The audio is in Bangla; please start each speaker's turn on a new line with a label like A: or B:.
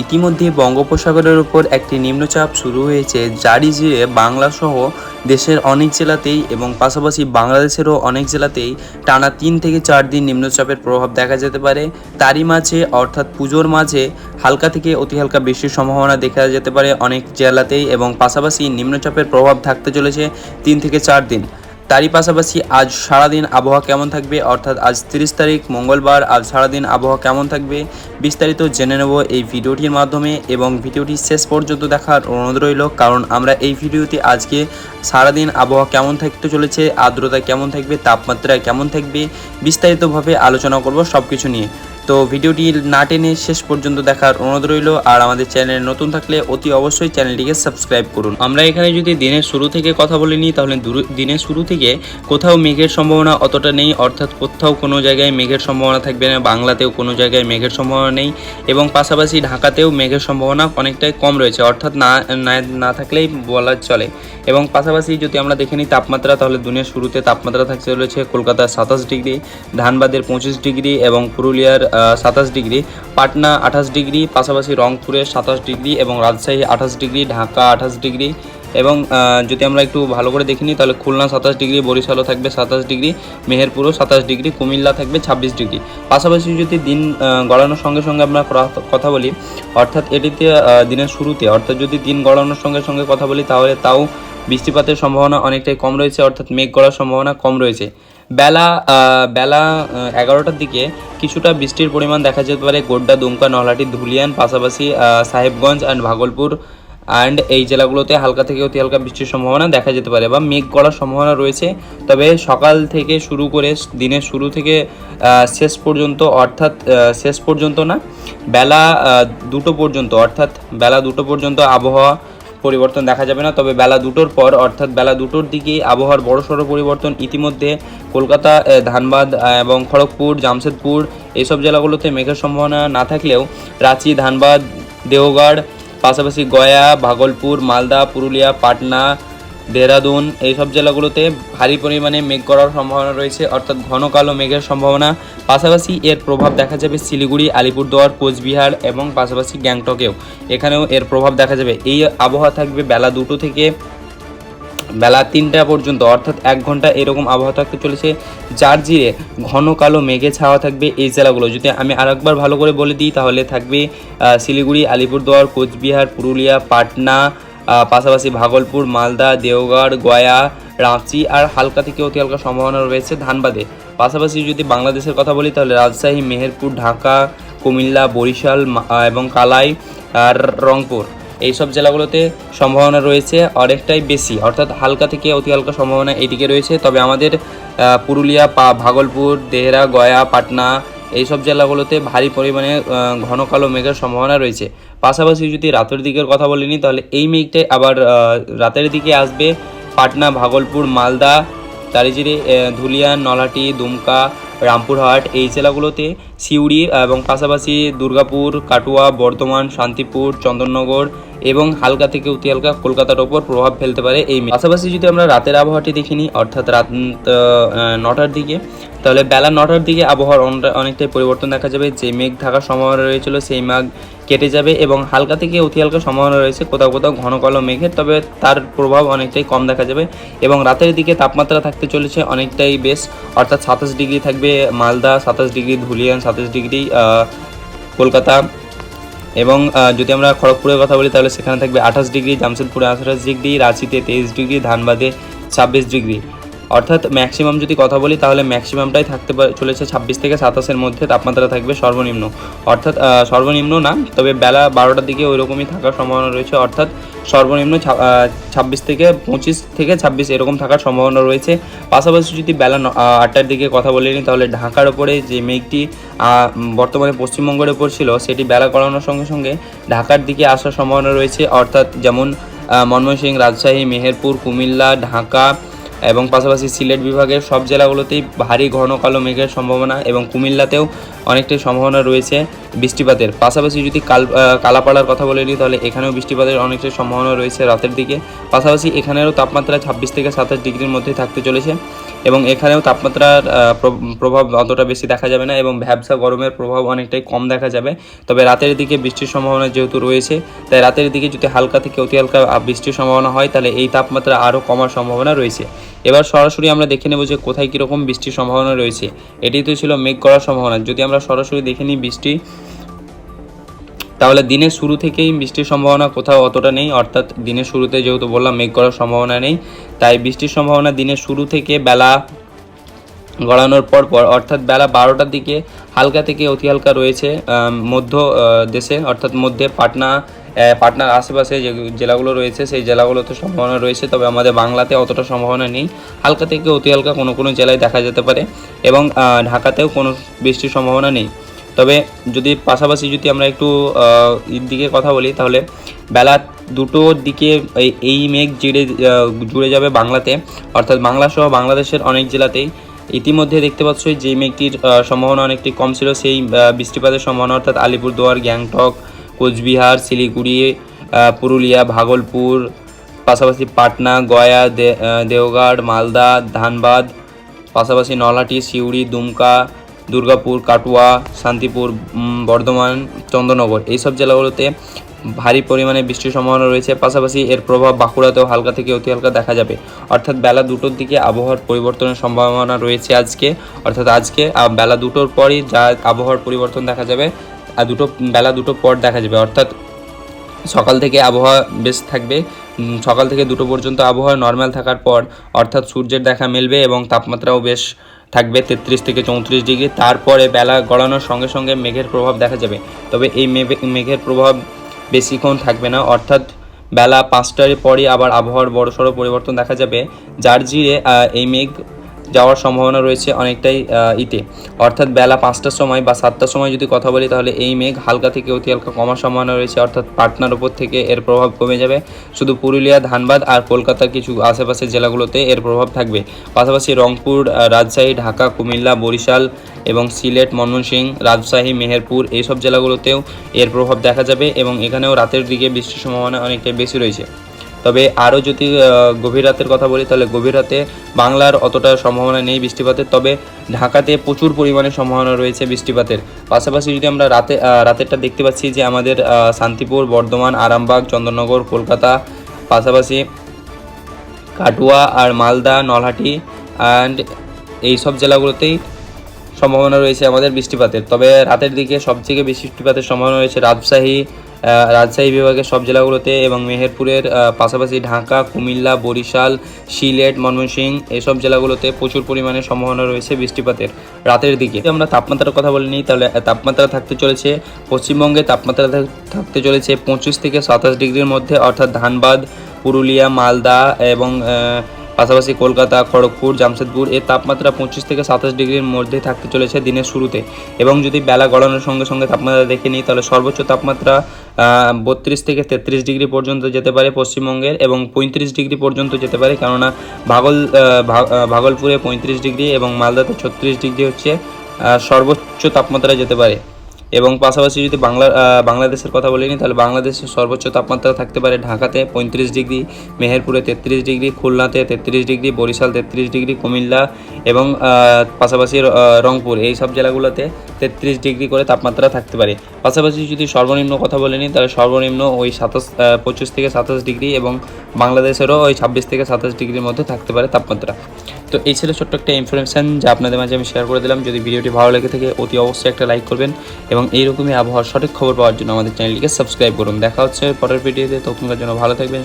A: ইতিমধ্যে বঙ্গোপসাগরের উপর একটি নিম্নচাপ শুরু হয়েছে, যারই জেরে বাংলাসহ দেশের অনেক জেলাতেই এবং পাশাপাশি বাংলাদেশেরও অনেক জেলাতেই টানা 3 থেকে 4 দিন নিম্নচাপের প্রভাব দেখা যেতে পারে। তারই মাঝে অর্থাৎ পুজোর মাঝে হালকা থেকে অতি হালকা বৃষ্টির সম্ভাবনা দেখা যেতে পারে অনেক জেলাতেই, এবং পাশাপাশি নিম্নচাপের প্রভাব থাকতে চলেছে 3 থেকে 4 দিন। তারই পাশাপাশি আজ সারাদিন আবহাওয়া কেমন থাকবে, অর্থাৎ আজ 30 তারিখ মঙ্গলবার, আজ সারাদিন আবহাওয়া কেমন থাকবে বিস্তারিত জেনে নেব এই ভিডিওটির মাধ্যমে, এবং ভিডিওটি শেষ পর্যন্ত দেখার অনুরোধ রইল, কারণ আমরা এই ভিডিওতে আজকে সারাদিন আবহাওয়া কেমন থাকতে চলেছে, আর্দ্রতা কেমন থাকবে, তাপমাত্রা কেমন থাকবে বিস্তারিতভাবে আলোচনা করব সব কিছু নিয়ে। তো ভিডিওটি না টেনে শেষ পর্যন্ত দেখার অনুরোধ রইল, আর আমাদের চ্যানেলে নতুন থাকলে অতি অবশ্যই চ্যানেলটিকে সাবস্ক্রাইব করুন। আমরা এখানে যদি দিনের শুরু থেকে কথা বলে নিই, তাহলে দিনের শুরু থেকে কোথাও মেঘের সম্ভাবনা অতটা নেই, অর্থাৎ কোথাও কোনো জায়গায় মেঘের সম্ভাবনা থাকবে না, বাংলাতেও কোনো জায়গায় মেঘের সম্ভাবনা নেই, এবং পাশাপাশি ঢাকাতেও মেঘের সম্ভাবনা অনেকটাই কম রয়েছে, অর্থাৎ না থাকলেই বলা চলে। এবং পাশাপাশি যদি আমরা দেখে নিই তাপমাত্রা, তাহলে দিনের শুরুতে তাপমাত্রা থাকতে চলেছে কলকাতার 27 ডিগ্রি, ধানবাদের 25 ডিগ্রি এবং পুরুলিয়ার 27 ডিগ্রি, পাটনা 28 ডিগ্রি, পাশাপাশি রংপুরে 27 ডিগ্রি এবং রাজশাহী 28 ডিগ্রি, ঢাকা 28 ডিগ্রি, এবং যদি আমরা একটু ভালো করে দেখে নিই তাহলে খুলনা 27 ডিগ্রি, বরিশালও থাকবে 27 ডিগ্রি, মেহেরপুরও 27 ডিগ্রি, কুমিল্লা থাকবে 26 ডিগ্রি। পাশাপাশি যদি দিন গড়ানোর সঙ্গে সঙ্গে আমরা কথা বলি, অর্থাৎ এটিতে দিনের শুরুতে, অর্থাৎ যদি দিন গড়ানোর সঙ্গে সঙ্গে কথা বলি, তাহলে তাও বৃষ্টিপাতের সম্ভাবনা অনেকটাই কম রয়েছে, অর্থাৎ মেঘ গড়ার সম্ভাবনা কম রয়েছে। বেলা 11টার দিকে কিছুটা বৃষ্টির পরিমাণ দেখা যেতে পারে গোড্ডা, দুমকা, নলহাটি, ধুলিয়ান, পাশাপাশি সাহেবগঞ্জ অ্যান্ড ভাগলপুর অ্যান্ড এই জেলাগুলোতে হালকা থেকে অতি হালকা বৃষ্টির সম্ভাবনা দেখা যেতে পারে বা মেঘ গড়ার সম্ভাবনা রয়েছে। তবে সকাল থেকে শুরু করে দিনের শুরু থেকে শেষ পর্যন্ত, অর্থাৎ শেষ পর্যন্ত না, বেলা 2টো পর্যন্ত, অর্থাৎ বেলা 2টো পর্যন্ত আবহাওয়া পরিবর্তন দেখা যাবে না। তবে বেলা 2টোর পর, অর্থাৎ বেলা 2টোর দিকে আবহাওয়ার বড়সড় পরিবর্তন ইতিমধ্যে কলকাতা, ধানবাদ এবং খড়গপুর, জামশেদপুর এইসব জেলাগুলোতে মেঘের সম্ভাবনা না থাকলেও রাঁচি, ধানবাদ, দেওঘর, পাশাপাশি গয়া, ভাগলপুর, মালদা, পুরুলিয়া, পাটনা, দেহরাদুন এইসব জেলাগুলোতে ভারী পরিমাণে মেঘ করার সম্ভাবনা রয়েছে, অর্থাৎ ঘন কালো মেঘের সম্ভাবনা। পাশাপাশি এর প্রভাব দেখা যাবে শিলিগুড়ি, আলিপুরদুয়ার, কোচবিহার এবং পাশাপাশি গ্যাংটকেও, এখানেও এর প্রভাব দেখা যাবে। এই আবহাওয়া থাকবে বেলা 2টো থেকে বেলা 3টা পর্যন্ত, অর্থাৎ 1 ঘন্টা এরকম আবহাওয়া থাকতে চলেছে, যার জিরে ঘন কালো মেঘে ছাওয়া থাকবে এই জেলাগুলো। যদি আমি আরেকবার ভালো করে বলে দিই, তাহলে থাকবে শিলিগুড়ি, আলিপুরদুয়ার, কোচবিহার, পুরুলিয়া, পাটনা, পাশাপাশি ভাগলপুর, মালদা, দেওঘর, গয়া, রাঁচি, আর হালকা থেকে অতি হালকা সম্ভাবনা রয়েছে ধানবাদে। পাশাপাশি যদি বাংলাদেশের কথা বলি, তাহলে রাজশাহী, মেহেরপুর, ঢাকা, কুমিল্লা, বরিশাল এবং কালাই আর রংপুর এইসব জেলাগুলোতে সম্ভাবনা রয়েছে অনেকটাই বেশি, অর্থাৎ হালকা থেকে অতি হালকা সম্ভাবনা এইদিকে রয়েছে। তবে আমাদের পুরুলিয়া, ভাগলপুর, দেহরা, গয়া, পাটনা এইসব জেলাগুলোতে ভারী পরিমাণে ঘন কালো মেঘের সম্ভাবনা রয়েছে। পাশাপাশি যদি রাতের দিকের কথা বলিনি, তাহলে এই মেঘটাই আবার রাতের দিকে আসবে পাটনা, ভাগলপুর, মালদা, তারিজিরে, ধুলিয়ান, নলহাটি, দুমকা, রামপুরহাট এই জেলাগুলোতে, সিউড়ি এবং পাশাপাশি দুর্গাপুর, কাটুয়া, বর্ধমান, শান্তিপুর, চন্দননগর এবং হালকা থেকে অতি হালকা কলকাতার ওপর প্রভাব ফেলতে পারে এই মেঘ। পাশাপাশি যদি আমরা রাতের আবহাওয়াটি দেখে নিই, অর্থাৎ রাত 9টার দিকে, তাহলে বেলা 9টার দিকে আবহাওয়ার অনেকটাই পরিবর্তন দেখা যাবে। যে মেঘ থাকার সম্ভাবনা রয়েছিল সেই মেঘ কেটে যাবে এবং হালকা থেকে অতি হালকা সম্ভাবনা রয়েছে কোথাও কোথাও ঘন কালো মেঘের, তবে তার প্রভাব অনেকটাই কম দেখা যাবে। এবং রাতের দিকে তাপমাত্রা থাকতে চলেছে অনেকটাই বেশ, অর্থাৎ 27 ডিগ্রি থাকবে মালদা, 27 ডিগ্রি ধুলিয়ান, 27 ডিগ্রি কলকাতা, এবং যদি আমরা খড়গপুরের কথা বলি, তাহলে সেখানে থাকবে 28 ডিগ্রি, জামশেদপুরে 28 ডিগ্রি, রাঁচিতে 23 ডিগ্রি, ধানবাদে 26 ডিগ্রি। অর্থাৎ ম্যাক্সিমাম যদি কথা বলি, তাহলে ম্যাক্সিমামটাই থাকতে চলেছে 26 থেকে 27-এর মধ্যে তাপমাত্রা থাকবে সর্বনিম্ন, অর্থাৎ সর্বনিম্ন না, তবে বেলা 12টার দিকে ওই রকমই থাকার সম্ভাবনা রয়েছে, অর্থাৎ সর্বনিম্ন 26 থেকে 25 থেকে 26 এরকম থাকার সম্ভাবনা রয়েছে। পাশাপাশি যদি বেলা 8টার দিকে কথা বলে নিই, তাহলে ঢাকার ওপরে যে মেঘটি বর্তমানে পশ্চিমবঙ্গের ওপর ছিল, সেটি বেলা গড়ানোর সঙ্গে সঙ্গে ঢাকার দিকে আসার সম্ভাবনা রয়েছে, অর্থাৎ যেমন ময়মনসিংহ, রাজশাহী, মেহেরপুর, কুমিল্লা, ঢাকা এবং পাশাপাশি সিলেট বিভাগের সব জেলাগুলোতেই ভারী ঘন কালো মেঘের সম্ভাবনা, এবং কুমিল্লাতেও অনেকটাই সম্ভাবনা রয়েছে বৃষ্টিপাতের। পাশাপাশি যদি কালাপাড়ার কথা বলে নিই, তাহলে এখানেও বৃষ্টিপাতের অনেকটাই সম্ভাবনা রয়েছে রাতের দিকে। পাশাপাশি এখানেরও তাপমাত্রা 26 থেকে 27 ডিগ্রির মধ্যে থাকতে চলেছে, এবং এখানেও তাপমাত্রার প্রভাব অতটা বেশি দেখা যাবে না এবং ভ্যাবসা গরমের প্রভাব অনেকটাই কম দেখা যাবে। তবে রাতের দিকে বৃষ্টির সম্ভাবনা যেহেতু রয়েছে, তাই রাতের দিকে যদি হালকা থেকে অতি হালকা বৃষ্টির সম্ভাবনা হয় তাহলে এই তাপমাত্রা আরও কমার সম্ভাবনা রয়েছে। এবার সরাসরি আমরা দেখে নেব যে কোথায় কীরকম বৃষ্টির সম্ভাবনা রয়েছে। এটি তো ছিল মেঘ করার সম্ভাবনা। যদি আমরা সরাসরি দেখে নিই বৃষ্টি, তাহলে দিনের শুরু থেকেই বৃষ্টির সম্ভাবনা কোথাও অতটা নেই, অর্থাৎ দিনের শুরুতে যেহেতু বললাম মেঘ করার সম্ভাবনা নেই, তাই বৃষ্টির সম্ভাবনা দিনের শুরু থেকে বেলা গড়ানোর পর অর্থাৎ বেলা 12টার দিকে হালকা থেকে অতি হালকা রয়েছে মধ্য দেশে, অর্থাৎ মধ্যে পাটনার আশেপাশে যে জেলাগুলো রয়েছে সেই জেলাগুলোতে সম্ভাবনা রয়েছে। তবে আমাদের বাংলাতে অতটা সম্ভাবনা নেই, হালকা থেকে অতি হালকা কোনো কোনো জেলায় দেখা যেতে পারে এবং ঢাকাতেও কোনো বৃষ্টির সম্ভাবনা নেই। তবে যদি পাশাপাশি যদি আমরা একটু এর দিকে কথা বলি, তাহলে বেলা 2টোর দিকে এই মেঘ জুড়ে যাবে বাংলাতে, অর্থাৎ বাংলা সহ বাংলাদেশের অনেক জেলাতেই। ইতিমধ্যে দেখতে পাচ্ছ যে মেঘটির সম্ভাবনা অনেকটি কম ছিল, সেই বৃষ্টিপাতের সম্ভাবনা অর্থাৎ আলিপুরদুয়ার, গ্যাংটক, কোচবিহার, শিলিগুড়ি, পুরুলিয়া, ভাগলপুর, পাশাপাশি পাটনা, গয়া, দেওঘর, মালদা, ধানবাদ, পাশাপাশি নলহাটি, সিউড়ি, দুমকা, দুর্গাপুর, কাটুয়া, শান্তিপুর, বর্ধমান, চন্দ্রনগর এইসব জেলাগুলোতে ভারী পরিমাণে বৃষ্টির সম্ভাবনা রয়েছে। পাশাপাশি এর প্রভাব বাঁকুড়াতেও হালকা থেকে অতি হালকা দেখা যাবে। অর্থাৎ বেলা 2টোর দিকে আবহাওয়ার পরিবর্তনের সম্ভাবনা রয়েছে আজকে, অর্থাৎ আজকে বেলা 2টোর পরই যা আবহাওয়ার পরিবর্তন দেখা যাবে, আর বেলা 2টো পর দেখা যাবে। অর্থাৎ সকাল থেকে আবহাওয়া বেশ থাকবে, সকাল থেকে 2টো পর্যন্ত আবহাওয়া নর্মাল থাকার পর অর্থাৎ সূর্যের দেখা মেলবে এবং তাপমাত্রাও বেশ থাকবে 33 থেকে 34 ডিগ্রি। তারপরে বেলা গড়ানোর সঙ্গে সঙ্গে মেঘের প্রভাব দেখা যাবে। তবে এই মেঘের প্রভাব বেশিক্ষণ থাকবে না, অর্থাৎ বেলা 5টার পরই আবার আবহাওয়ার বড়সড় পরিবর্তন দেখা যাবে, যার জিরে এই মেঘ যাওয়ার সম্ভাবনা রয়েছে অনেকটাই অর্থাৎ বেলা 5টার সময় বা 7টার সময় যদি কথা বলি, তাহলে এই মেঘ হালকা থেকে অতি হালকা কমার সম্ভাবনা রয়েছে, অর্থাৎ পাটনার উপর থেকে এর প্রভাব কমে যাবে। শুধু পুরুলিয়া, ধানবাদ আর কলকাতার কিছু আশেপাশের জেলাগুলোতে এর প্রভাব থাকবে। পাশাপাশি রংপুর, রাজশাহী, ঢাকা, কুমিল্লা, বরিশাল এবং সিলেট, ময়মনসিংহ, রাজশাহী, মেহেরপুর এইসব জেলাগুলোতেও এর প্রভাব দেখা যাবে এবং এখানেও রাতের দিকে বৃষ্টির সম্ভাবনা অনেকটাই বেশি রয়েছে। তবে আরও যদি গভীর রাতের কথা বলি, তাহলে গভীর রাতে বাংলার অতটা সম্ভাবনা নেই বৃষ্টিপাতের, তবে ঢাকাতে প্রচুর পরিমাণে সম্ভাবনা রয়েছে বৃষ্টিপাতের। পাশাপাশি যদি আমরা রাতেরটা দেখতে পাচ্ছি যে আমাদের শান্তিপুর, বর্ধমান, আরামবাগ, চন্দননগর, কলকাতা, পাশাপাশি কাটুয়া আর মালদা, নলহাটি অ্যান্ড এইসব জেলাগুলোতেই সম্ভাবনা রয়েছে আমাদের বৃষ্টিপাতের। তবে রাতের দিকে সবথেকে বেশি বৃষ্টিপাতের সম্ভাবনা রয়েছে রাজশাহী বিভাগের সব জেলাগুলোতে এবং মেহেরপুরের পাশাপাশি ঢাকা, কুমিল্লা, বরিশাল, সিলেট, ময়মনসিংহ এসব জেলাগুলোতে প্রচুর পরিমাণে সম্ভাবনা রয়েছে বৃষ্টিপাতের রাতের দিকে। আমরা তাপমাত্রার কথা বলে নিই, তাহলে তাপমাত্রা থাকতে চলেছে পশ্চিমবঙ্গে, তাপমাত্রা থাকতে চলেছে 25 থেকে 27 ডিগ্রির মধ্যে, অর্থাৎ ধানবাদ, পুরুলিয়া, মালদা এবং পাশাপাশি কলকাতা, খড়গপুর, জামশেদপুর এর তাপমাত্রা 25 থেকে 27 ডিগ্রির মধ্যে থাকতে চলেছে দিনের শুরুতে। এবং যদি বেলা গড়ানোর সঙ্গে সঙ্গে তাপমাত্রা দেখে নিই, তাহলে সর্বোচ্চ তাপমাত্রা 32 থেকে 33 ডিগ্রি পর্যন্ত যেতে পারে পশ্চিমবঙ্গের এবং 35 ডিগ্রি পর্যন্ত যেতে পারে, কেননা ভাগলপুরে 35 ডিগ্রি এবং মালদাতে 36 ডিগ্রি হচ্ছে সর্বোচ্চ তাপমাত্রা যেতে পারে। এবং পাশাপাশি যদি বাংলাদেশের কথা বলিনি, তাহলে বাংলাদেশের সর্বোচ্চ তাপমাত্রা থাকতে পারে ঢাকাতে 35 ডিগ্রি, মেহেরপুরে 33 ডিগ্রি, খুলনাতে 33 ডিগ্রি, বরিশাল 33 ডিগ্রি, কুমিল্লা এবং পাশাপাশি রংপুর এই সব জেলাগুলোতে 33 ডিগ্রি করে তাপমাত্রা থাকতে পারে। পাশাপাশি যদি সর্বনিম্ন কথা বলে নিই, তাহলে সর্বনিম্ন ওই 25 থেকে 27 ডিগ্রি এবং বাংলাদেশেরও ওই 26 থেকে 27 ডিগ্রির মধ্যে থাকতে পারে তাপমাত্রা। তো এই ছিল ছোট্ট একটা ইনফরমেশান যা আপনাদের মাঝে আমি শেয়ার করে দিলাম। যদি ভিডিওটি ভালো লেগে থাকে অতি অবশ্যই একটা লাইক করবেন এবং এইরকমই আবহাওয়ার সঠিক খবর পাওয়ার জন্য আমাদের চ্যানেলটিকে সাবস্ক্রাইব করুন। দেখা হচ্ছে পরের ভিডিওতে, তখনকার জন্য ভালো থাকবেন।